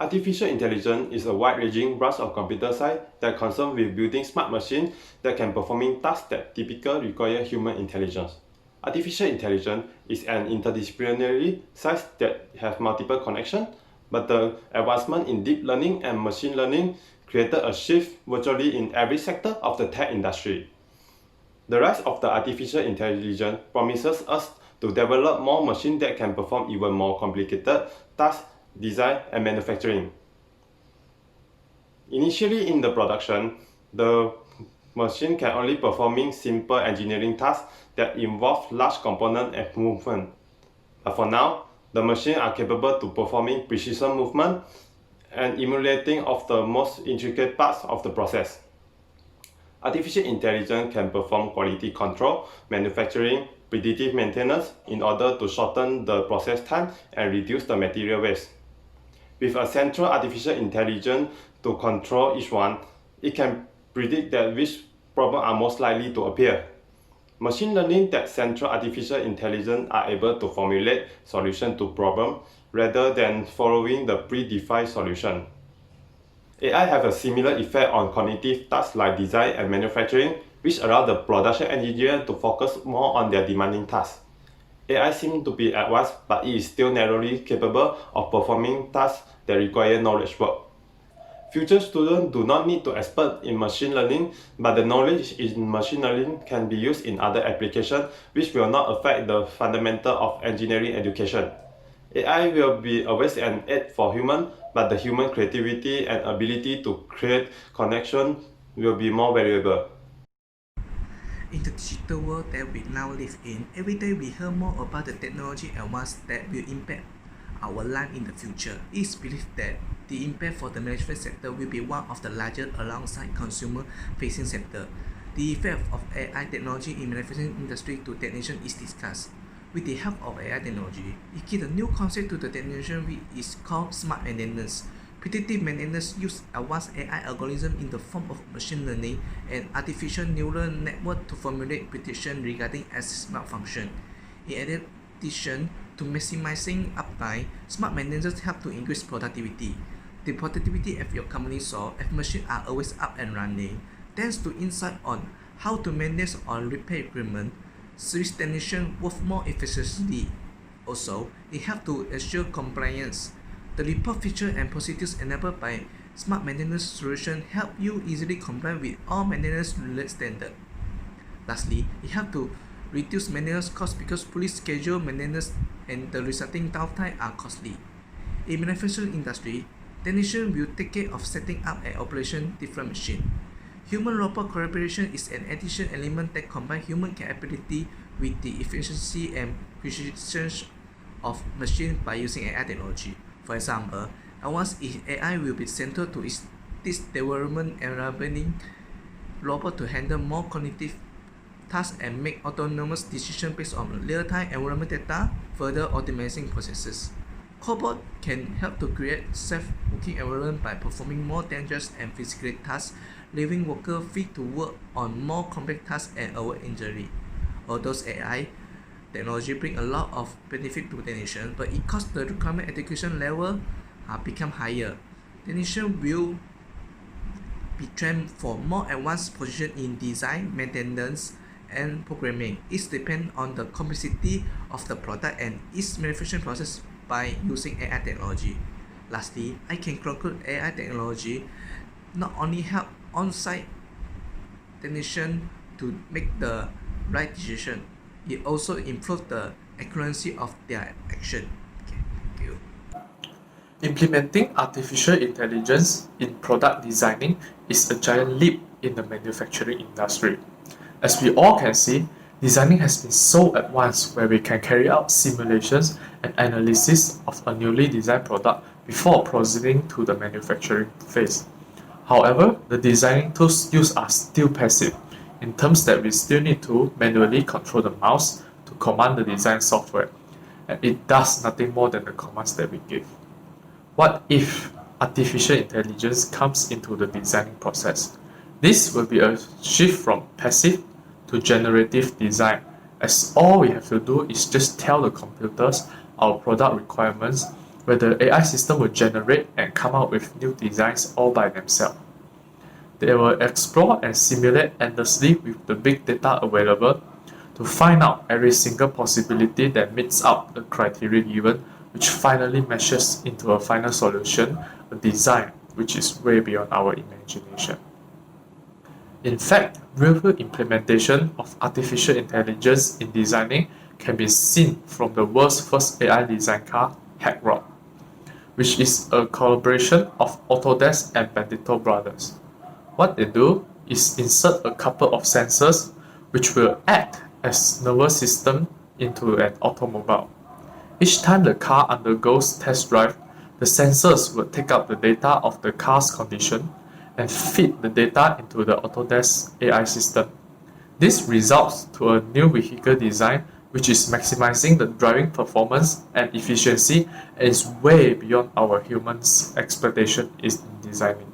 Artificial intelligence is a wide-ranging branch of computer science that concerns with building smart machines that can perform tasks that typically require human intelligence. Artificial intelligence is an interdisciplinary science that has multiple connections, but the advancement in deep learning and machine learning created a shift virtually in every sector of the tech industry. The rise of the artificial intelligence promises us to develop more machines that can perform even more complicated tasks, design, and manufacturing. Initially in the production, the machine can only perform simple engineering tasks that involve large component and movement. But for now, the machines are capable to performing precision movement and emulating of the most intricate parts of the process. Artificial intelligence can perform quality control, manufacturing, predictive maintenance in order to shorten the process time and reduce the material waste. With a central artificial intelligence to control each one, it can predict that which problems are most likely to appear. Machine learning that central artificial intelligence are able to formulate solutions to problems rather than following the predefined solution. AI have a similar effect on cognitive tasks like design and manufacturing, which allow the production engineer to focus more on their demanding tasks. AI seems to be advanced, but it is still narrowly capable of performing tasks that require knowledge work. Future students do not need to expert in machine learning, but the knowledge in machine learning can be used in other applications which will not affect the fundamental of engineering education. AI will be always an aid for humans, but the human creativity and ability to create connection will be more valuable. In the digital world that we now live in, every day we hear more about the technology advances that will impact our life in the future. It is believed that the impact for the manufacturing sector will be one of the largest alongside consumer-facing sector. The effect of AI technology in manufacturing industry to technicians is discussed. With the help of AI technology, it gives a new concept to the technician which is called smart maintenance. Predictive maintenance uses advanced AI algorithms in the form of machine learning and artificial neural network to formulate predictions regarding asset malfunction. In addition to maximizing uptime, smart maintenance help to increase productivity. The productivity of your company soars if machines are always up and running. Thanks to insight on how to manage or repair equipment, service technicians work more efficiently. Also, it helps to ensure compliance. The report feature and procedures enabled by smart maintenance solution help you easily comply with all maintenance-related standards. Lastly, it helps to reduce maintenance costs because fully scheduled maintenance and the resulting downtime are costly. In manufacturing industry, technicians will take care of setting up and operation different machines. Human-robot collaboration is an additional element that combines human capability with the efficiency and precision of machines by using AI technology. For example, advanced AI will be central to its development, enabling robots to handle more cognitive tasks and make autonomous decisions based on real-time environment data, further optimizing processes. Cobot can help to create safe-working environment by performing more dangerous and physical tasks, leaving workers free to work on more complex tasks and avoid injury. Although AI technology bring a lot of benefit to technicians, but it costs the requirement education level become higher. Technicians will be trained for more advanced position in design, maintenance, and programming. It depends on the complexity of the product and its manufacturing process by using AI technology. Lastly, I can conclude AI technology not only help on-site technicians to make the right decision, it also improves the accuracy of their action. Okay, thank you. Implementing artificial intelligence in product designing is a giant leap in the manufacturing industry. As we all can see, designing has been so advanced where we can carry out simulations and analysis of a newly designed product before proceeding to the manufacturing phase. However, the designing tools used are still passive, in terms that we still need to manually control the mouse to command the design software, and it does nothing more than the commands that we give. What if artificial intelligence comes into the designing process? This will be a shift from passive to generative design, as all we have to do is just tell the computers our product requirements where the AI system will generate and come out with new designs all by themselves. They will explore and simulate endlessly with the big data available to find out every single possibility that meets out the criteria given, which finally meshes into a final solution, a design which is way beyond our imagination. In fact, real-world implementation of artificial intelligence in designing can be seen from the world's first AI design car, Hackrod, which is a collaboration of Autodesk and Bandito brothers. What they do is insert a couple of sensors which will act as nervous system into an automobile. Each time the car undergoes test drive, the sensors will take up the data of the car's condition and feed the data into the Autodesk AI system. This results to a new vehicle design which is maximizing the driving performance and efficiency and is way beyond our humans' expectation in designing.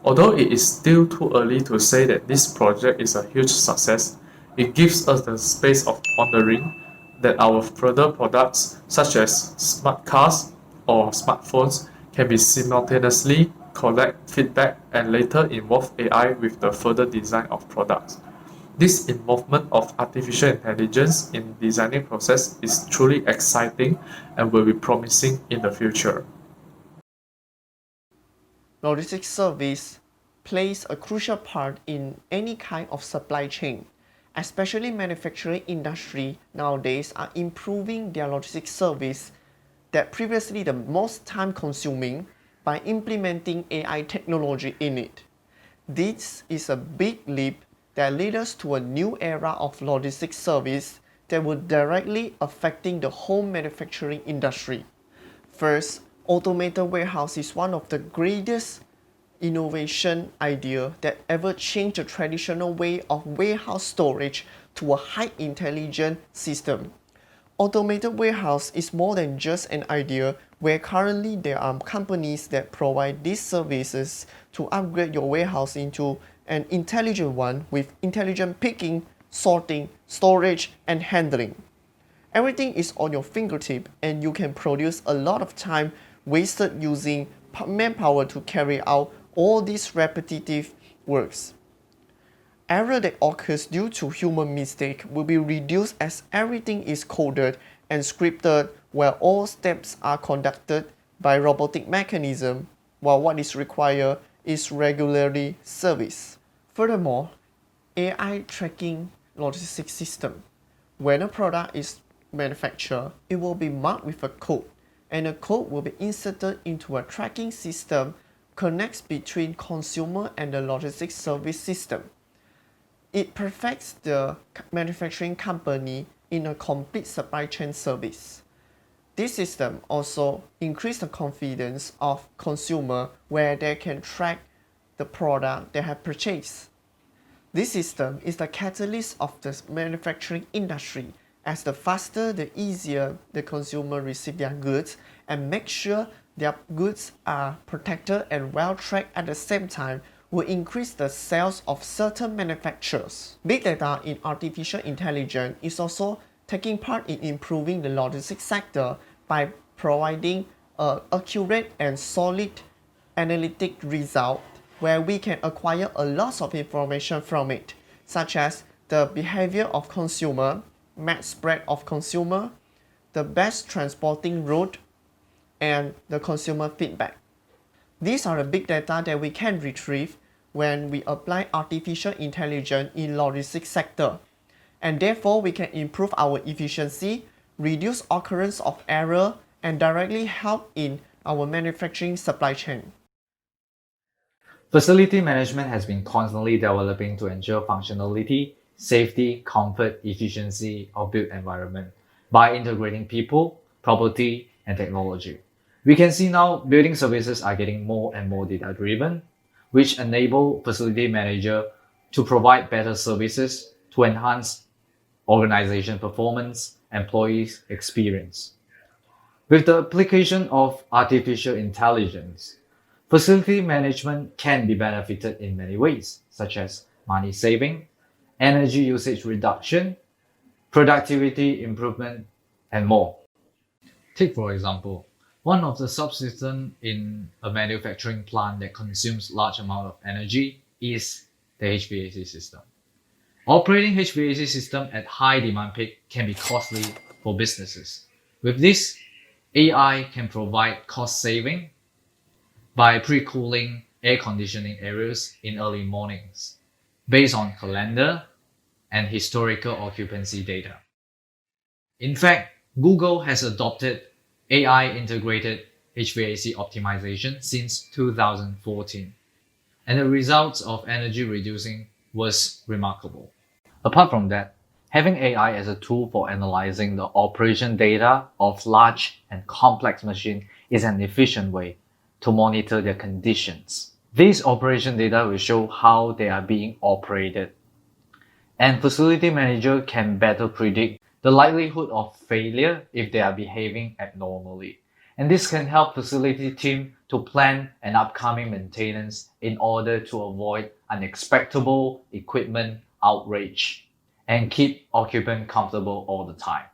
Although it is still too early to say that this project is a huge success, it gives us the space of pondering that our further products such as smart cars or smartphones can be simultaneously collect feedback and later involve AI with the further design of products. This involvement of artificial intelligence in designing process is truly exciting and will be promising in the future. Logistics service plays a crucial part in any kind of supply chain. Especially manufacturing industry nowadays are improving their logistics service that previously the most time consuming by implementing AI technology in it. This is a big leap that leads us to a new era of logistics service that will directly affecting the whole manufacturing industry. First, automated warehouse is one of the greatest innovation idea that ever changed the traditional way of warehouse storage to a high intelligent system. Automated warehouse is more than just an idea where currently there are companies that provide these services to upgrade your warehouse into an intelligent one with intelligent picking, sorting, storage, and handling. Everything is on your fingertip and you can produce a lot of time wasted using manpower to carry out all these repetitive works. Error that occurs due to human mistake will be reduced as everything is coded and scripted where all steps are conducted by robotic mechanism, while what is required is regularly service. Furthermore, AI tracking logistics system. When a product is manufactured, it will be marked with a code, and a code will be inserted into a tracking system connects between consumer and the logistics service system. It perfects the manufacturing company in a complete supply chain service. This system also increases the confidence of consumer where they can track the product they have purchased. This system is the catalyst of the manufacturing industry, as the faster the easier the consumer receive their goods and make sure their goods are protected and well tracked at the same time will increase the sales of certain manufacturers. Big data in artificial intelligence is also taking part in improving the logistics sector by providing accurate and solid analytic result where we can acquire a lot of information from it, such as the behavior of consumer, mass spread of consumer, the best transporting route, and the consumer feedback. These are the big data that we can retrieve when we apply artificial intelligence in logistics sector, and therefore we can improve our efficiency, reduce occurrence of error, and directly help in our manufacturing supply chain. Facility management has been constantly developing to ensure functionality, safety, comfort, efficiency of built environment by integrating people, property, and technology. We can see now building services are getting more and more data-driven, which enable facility manager to provide better services to enhance organization performance, employees' experience. With the application of artificial intelligence, facility management can be benefited in many ways, such as money saving, energy usage reduction, productivity improvement, and more. Take for example, One of the subsystems in a manufacturing plant that consumes large amount of energy is the HVAC system. Operating HVAC system at high demand peak can be costly for businesses. With this, AI can provide cost saving by pre-cooling air conditioning areas in early mornings based on calendar and historical occupancy data. In fact, Google has adopted AI integrated HVAC optimization since 2014, and the results of energy reducing was remarkable. Apart from that, having AI as a tool for analyzing the operation data of large and complex machines is an efficient way to monitor their conditions. These operation data will show how they are being operated, and facility manager can better predict the likelihood of failure if they are behaving abnormally. And this can help facility team to plan an upcoming maintenance in order to avoid unexpected equipment outrage and keep occupant comfortable all the time.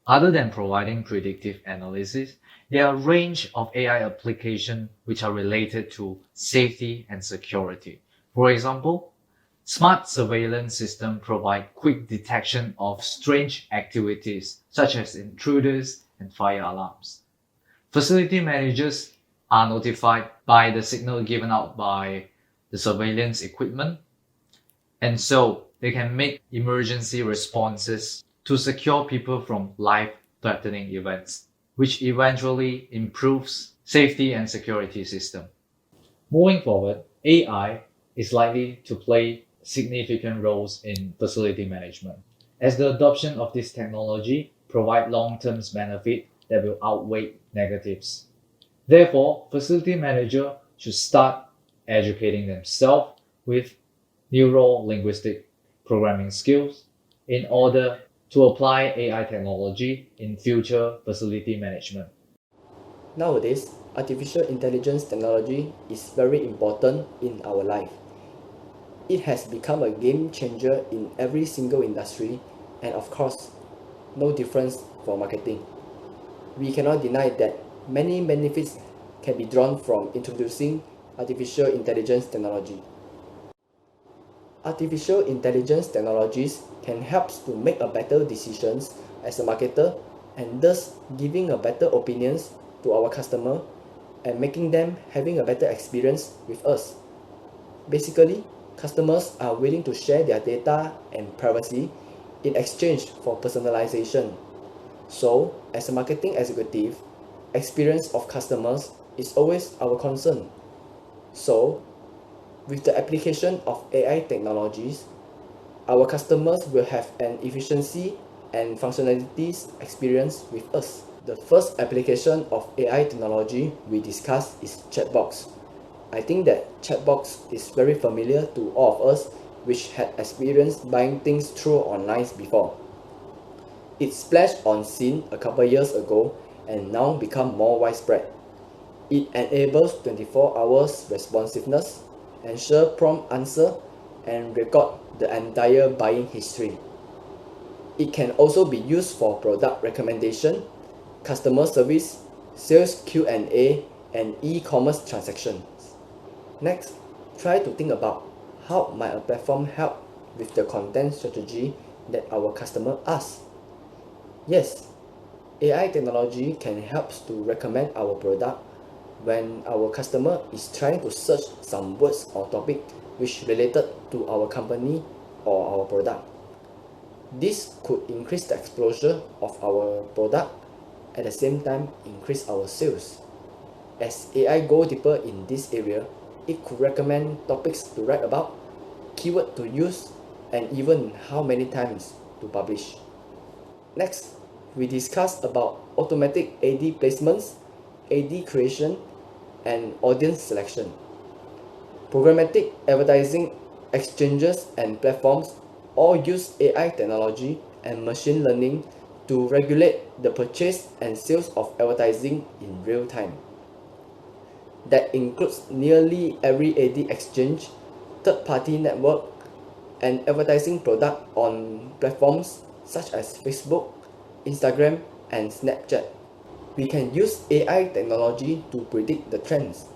Other than providing predictive analysis, there are a range of AI applications which are related to safety and security. For example, smart surveillance systems provide quick detection of strange activities such as intruders and fire alarms. Facility managers are notified by the signal given out by the surveillance equipment, and so they can make emergency responses to secure people from life-threatening events, which eventually improves safety and security system. Moving forward, AI is likely to play significant roles in facility management, as the adoption of this technology provide long-term benefit that will outweigh negatives. Therefore, facility manager should start educating themselves with neuro-linguistic programming skills in order to apply AI technology in future facility management. Nowadays, artificial intelligence technology is very important in our life. It has become a game changer in every single industry, and of course, no difference for marketing. We cannot deny that many benefits can be drawn from introducing artificial intelligence technology. Artificial intelligence technologies can help to make a better decisions as a marketer, and thus giving a better opinions to our customer and making them having a better experience with us. Basically, customers are willing to share their data and privacy in exchange for personalization. So, as a marketing executive, experience of customers is always our concern. So, with the application of AI technologies, our customers will have an efficiency and functionalities experience with us. The first application of AI technology we discussed is chatbots. I think that chatbots is very familiar to all of us which had experienced buying things through online before. It splashed on scene a couple years ago and now become more widespread. It enables 24 hours responsiveness, ensure prompt answer, and record the entire buying history. It can also be used for product recommendation, customer service, sales Q&A, and e-commerce transactions. Next, try to think about how might a platform help with the content strategy that our customer asks. Yes, AI technology can help to recommend our product when our customer is trying to search some words or topic which related to our company or our product. This could increase the exposure of our product, at the same time increase our sales. As AI go deeper in this area, it could recommend topics to write about, keyword to use, and even how many times to publish. Next, we discussed about automatic AD placements, AD creation, and audience selection. Programmatic advertising exchanges and platforms all use AI technology and machine learning to regulate the purchase and sales of advertising in real time. That includes nearly every AD exchange, third-party network, and advertising product on platforms such as Facebook, Instagram, and Snapchat. We can use AI technology to predict the trends.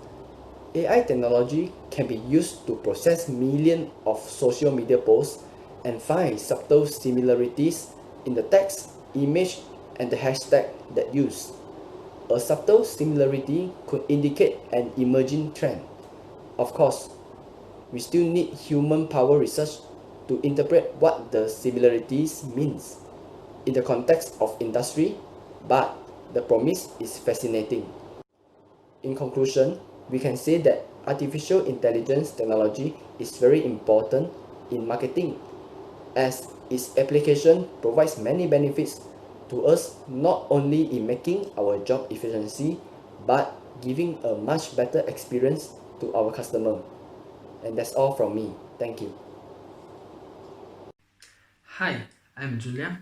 AI technology can be used to process millions of social media posts and find subtle similarities in the text, image, and the hashtag that used. A subtle similarity could indicate an emerging trend. Of course, we still need human power research to interpret what the similarities means in the context of industry, but the promise is fascinating. In conclusion, we can say that artificial intelligence technology is very important in marketing, as its application provides many benefits to us, not only in making our job efficiency, but giving a much better experience to our customer. And that's all from me. Thank you. Hi, I'm Jun Liang.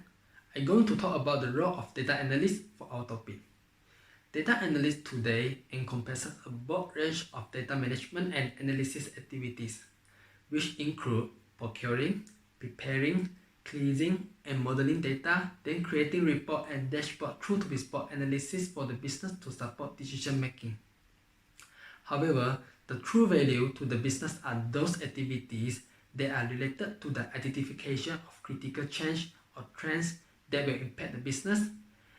I'm going to talk about the role of data analyst for our topic. Data analyst today encompasses a broad range of data management and analysis activities, which include procuring, preparing, cleansing, and modeling data, then creating report and dashboard through to bespoke analysis for the business to support decision making. However, the true value to the business are those activities that are related to the identification of critical change or trends that will impact the business,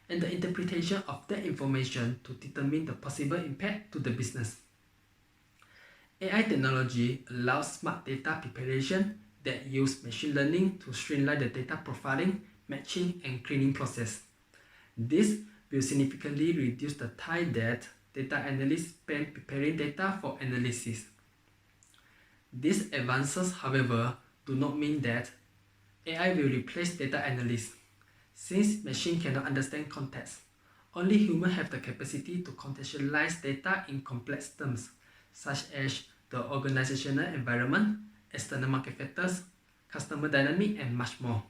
and the interpretation of that information to determine the possible impact to the business. AI technology allows smart data preparation that use machine learning to streamline the data profiling, matching, and cleaning process. This will significantly reduce the time that data analysts spend preparing data for analysis. These advances, however, do not mean that AI will replace data analysts. Since machine cannot understand context, only humans have the capacity to contextualize data in complex terms, such as the organizational environment, external market factors, customer dynamic, and much more.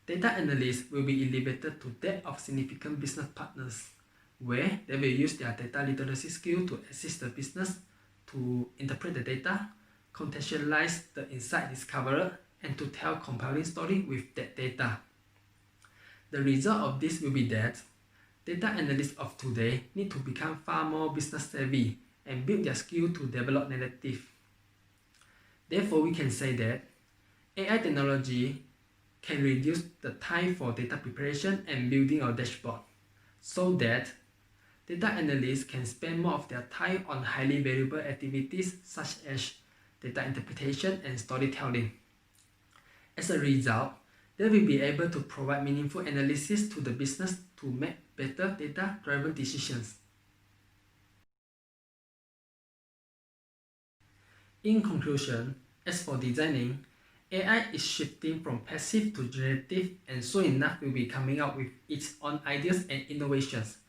Data analysts will be elevated to that of significant business partners, where they will use their data literacy skill to assist the business to interpret the data, contextualize the insight discovered, and to tell compelling story with that data. The result of this will be that data analysts of today need to become far more business savvy and build their skill to develop narrative. Therefore, we can say that AI technology can reduce the time for data preparation and building a dashboard, so that data analysts can spend more of their time on highly valuable activities such as data interpretation and storytelling. As a result, they will be able to provide meaningful analysis to the business to make better data-driven decisions. In conclusion, as for designing, AI is shifting from passive to generative, and soon enough will be coming out with its own ideas and innovations,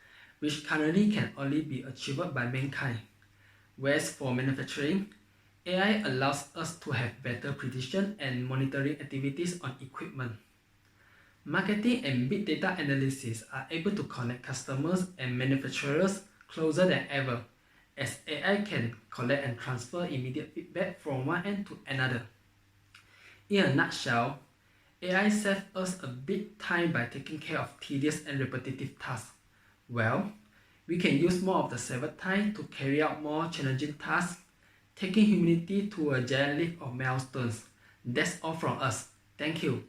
which currently can only be achieved by mankind. Whereas for manufacturing, AI allows us to have better precision and monitoring activities on equipment. Marketing and big data analysis are able to connect customers and manufacturers closer than ever, as AI can collect and transfer immediate feedback from one end to another. In a nutshell, AI saves us a big time by taking care of tedious and repetitive tasks. Well, we can use more of the saved time to carry out more challenging tasks, taking humanity to a giant leap of milestones. That's all from us. Thank you.